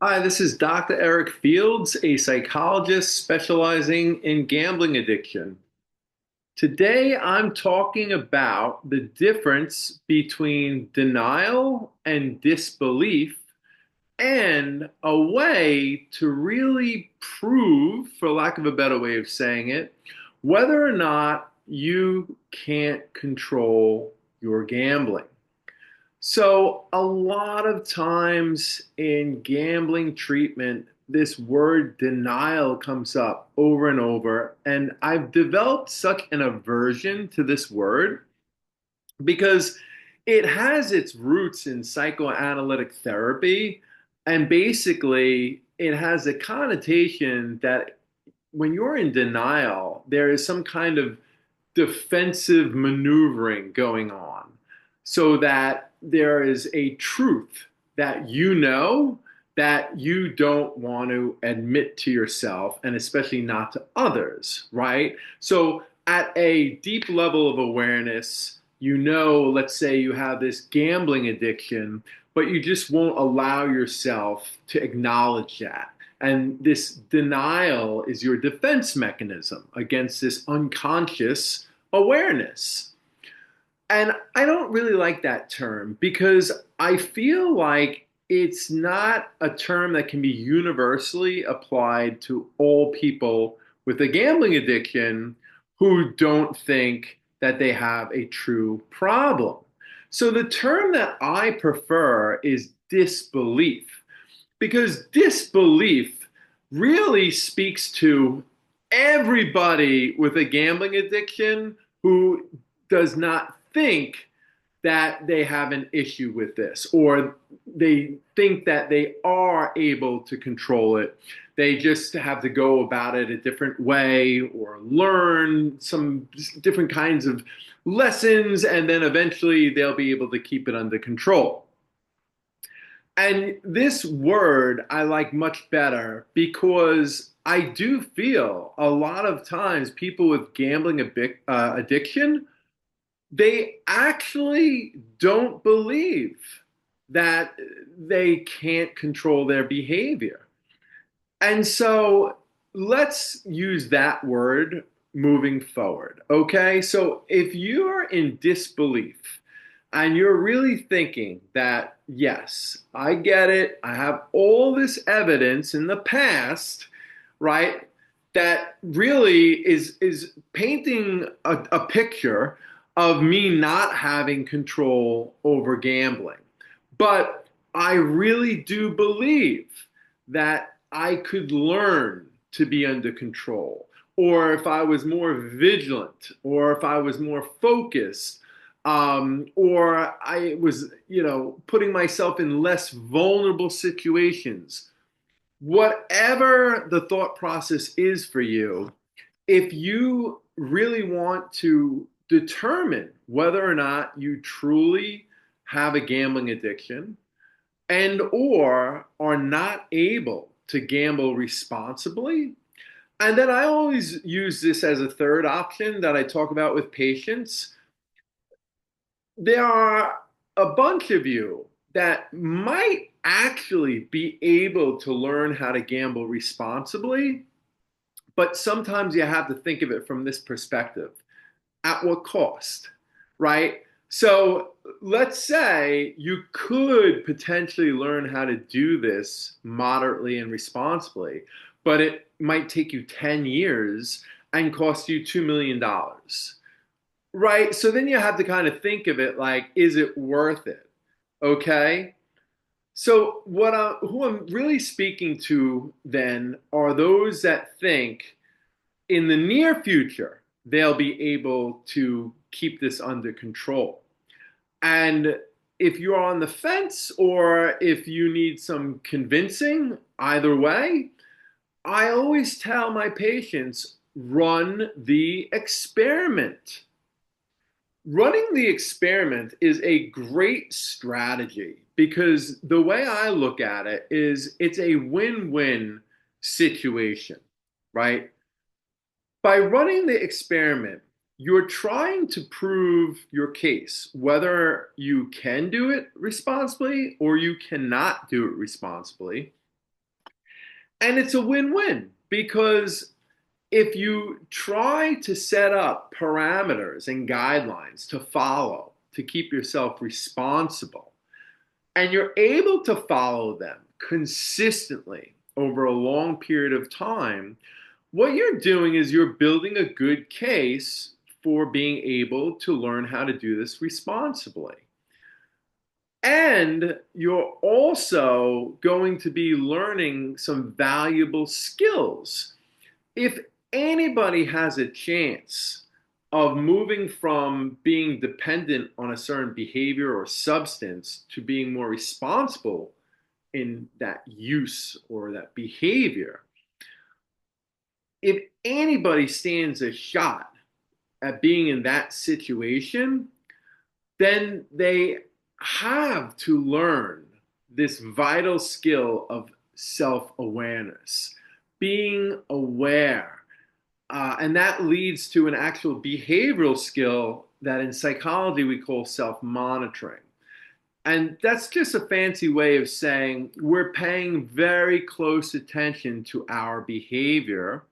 Hi, this is Dr. Eric Fields, a psychologist specializing in gambling addiction. Today, I'm talking about the difference between denial and disbelief and a way to really prove, for lack of a better way of saying it, whether or not you can't control your gambling. So, a lot of times in gambling treatment, this word denial comes up over and over. And I've developed such an aversion to this word because it has its roots in psychoanalytic therapy. And basically, it has a connotation that when you're in denial, there is some kind of defensive maneuvering going on so that there is a truth that you know that you don't want to admit to yourself and especially not to others, right? So at a deep level of awareness, you know, let's say you have this gambling addiction, but you just won't allow yourself to acknowledge that. And this denial is your defense mechanism against this unconscious awareness. And I don't really like that term because I feel like it's not a term that can be universally applied to all people with a gambling addiction who don't think that they have a true problem. So the term that I prefer is disbelief because disbelief really speaks to everybody with a gambling addiction who does not think that they have an issue with this or they think that they are able to control it. They just have to go about it a different way or learn some different kinds of lessons, and then eventually they'll be able to keep it under control. And this word I like much better because I do feel a lot of times people with gambling addiction, they actually don't believe that they can't control their behavior. And so let's use that word moving forward. Okay. So if you're in disbelief and you're really thinking that, yes, I get it, I have all this evidence in the past, right? That really is painting a picture of me not having control over gambling. But I really do believe that I could learn to be under control, or if I was more vigilant, or if I was more focused, or I was, putting myself in less vulnerable situations. Whatever the thought process is for you, if you really want to determine whether or not you truly have a gambling addiction and or are not able to gamble responsibly. And then I always use this as a third option that I talk about with patients. There are a bunch of you that might actually be able to learn how to gamble responsibly, but sometimes you have to think of it from this perspective. At what cost, right? So let's say you could potentially learn how to do this moderately and responsibly, but it might take you 10 years and cost you $2 million, dollars, right? So then you have to kind of think of it like, is it worth it? Okay. So who I'm really speaking to then are those that think in the near future, they'll be able to keep this under control. And if you're on the fence or if you need some convincing, either way, I always tell my patients run the experiment. Running the experiment is a great strategy because the way I look at it is it's a win win situation, right? By running the experiment, you're trying to prove your case, whether you can do it responsibly or you cannot do it responsibly. And it's a win-win because if you try to set up parameters and guidelines to follow to keep yourself responsible, and you're able to follow them consistently over a long period of time, what you're doing is you're building a good case for being able to learn how to do this responsibly. And you're also going to be learning some valuable skills. If anybody has a chance of moving from being dependent on a certain behavior or substance to being more responsible in that use or that behavior, if anybody stands a shot at being in that situation, then they have to learn this vital skill of self awareness, being aware. And that leads to an actual behavioral skill that in psychology we call self monitoring. And that's just a fancy way of saying we're paying very close attention to our behavior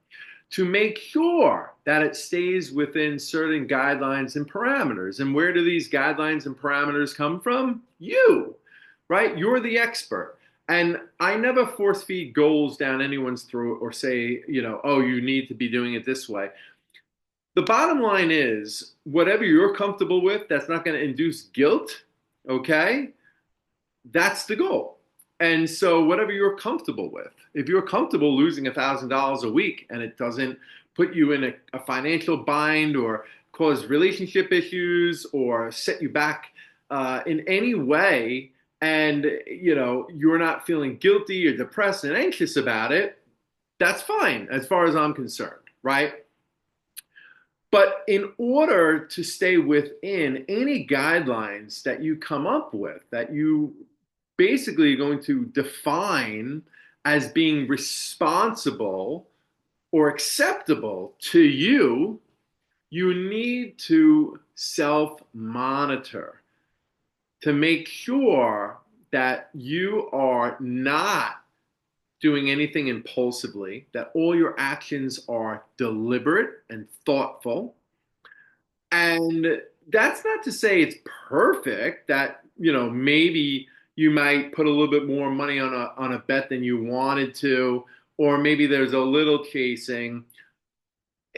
to make sure that it stays within certain guidelines and parameters. And where do these guidelines and parameters come from? You, right? You're the expert. And I never force feed goals down anyone's throat or say, oh, you need to be doing it this way. The bottom line is whatever you're comfortable with, that's not going to induce guilt, okay? That's the goal. And so, whatever you're comfortable with, if you're comfortable losing $1,000 a week and it doesn't put you in a financial bind or cause relationship issues or set you back in any way, and you're not feeling guilty or depressed and anxious about it, that's fine as far as I'm concerned, right? But in order to stay within any guidelines that you come up with, that you basically going to define as being responsible or acceptable to you, you need to self monitor to make sure that you are not doing anything impulsively, that all your actions are deliberate and thoughtful. And that's not to say it's perfect, that, maybe you might put a little bit more money on a bet than you wanted to, or maybe there's a little chasing.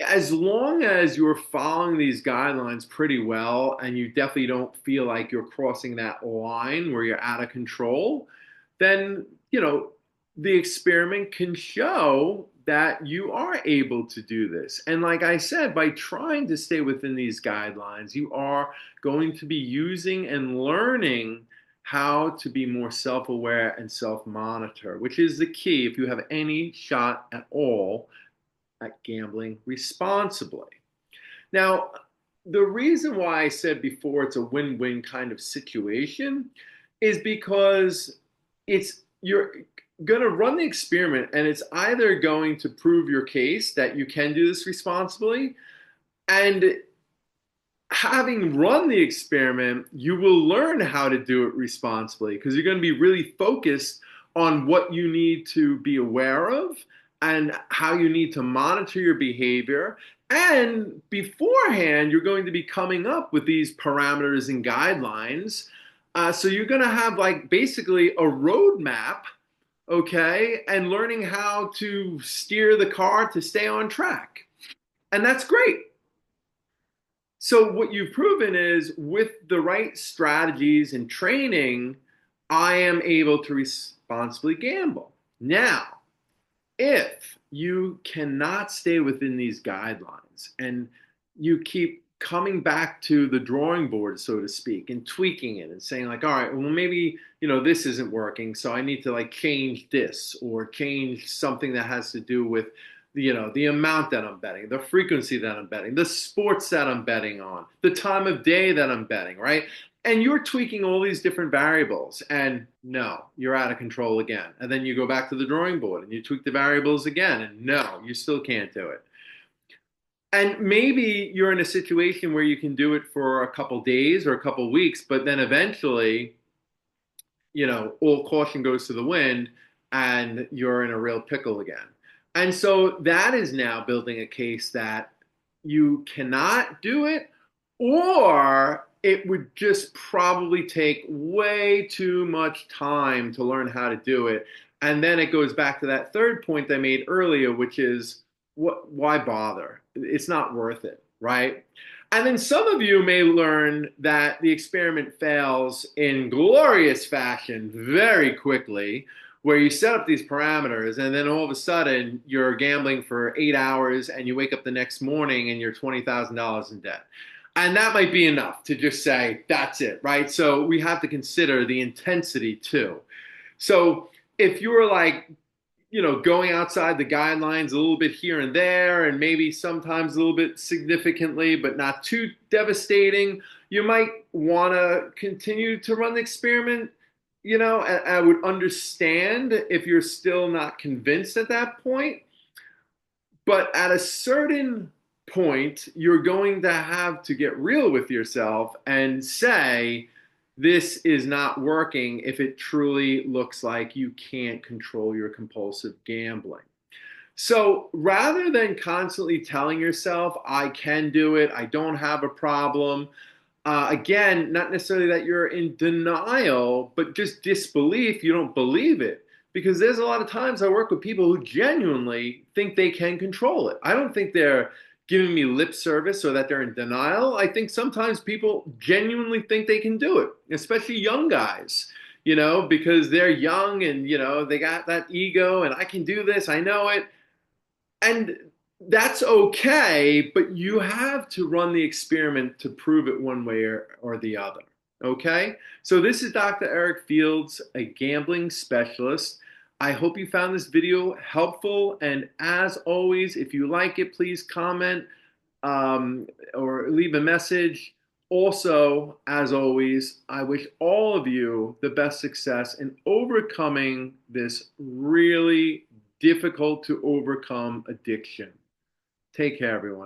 As long as you're following these guidelines pretty well and you definitely don't feel like you're crossing that line where you're out of control, then, the experiment can show that you are able to do this. And like I said, by trying to stay within these guidelines, you are going to be using and learning how to be more self aware and self monitor, which is the key if you have any shot at all at gambling responsibly. Now, the reason why I said before it's a win-win kind of situation is because you're going to run the experiment and it's either going to prove your case that you can do this responsibly, and having run the experiment, you will learn how to do it responsibly because you're going to be really focused on what you need to be aware of and how you need to monitor your behavior. And beforehand, you're going to be coming up with these parameters and guidelines. So you're going to have like basically a roadmap, okay, and learning how to steer the car to stay on track. And that's great. So what you've proven is with the right strategies and training, I am able to responsibly gamble. Now, if you cannot stay within these guidelines and you keep coming back to the drawing board, so to speak, and tweaking it and saying like, all right, well, maybe, this isn't working, so I need to like change this or change something that has to do with, the amount that I'm betting, the frequency that I'm betting, the sports that I'm betting on, the time of day that I'm betting, right? And you're tweaking all these different variables, and no, you're out of control again. And then you go back to the drawing board and you tweak the variables again, and no, you still can't do it. And maybe you're in a situation where you can do it for a couple days or a couple weeks, but then eventually, all caution goes to the wind and you're in a real pickle again. And so that is now building a case that you cannot do it, or it would just probably take way too much time to learn how to do it. And then it goes back to that third point I made earlier, which is why bother? It's not worth it, right? And then some of you may learn that the experiment fails in glorious fashion very quickly, where you set up these parameters and then all of a sudden you're gambling for 8 hours and you wake up the next morning and you're $20,000 in debt. And that might be enough to just say, that's it, right? So we have to consider the intensity too. So if you're like, going outside the guidelines a little bit here and there, and maybe sometimes a little bit significantly, but not too devastating, you might want to continue to run the experiment. I would understand if you're still not convinced at that point, but at a certain point, you're going to have to get real with yourself and say, this is not working if it truly looks like you can't control your compulsive gambling. So rather than constantly telling yourself, I can do it, I don't have a problem, again, not necessarily that you're in denial, but just disbelief, you don't believe it. Because there's a lot of times I work with people who genuinely think they can control it. I don't think they're giving me lip service or that they're in denial. I think sometimes people genuinely think they can do it, especially young guys, because they're young and, they got that ego and I can do this, I know it. And that's okay, but you have to run the experiment to prove it one way or the other. Okay? So this is Dr. Eric Fields, a gambling specialist. I hope you found this video helpful. And as always, if you like it, please comment or leave a message. Also, as always, I wish all of you the best success in overcoming this really difficult to overcome addiction. Take care, everyone.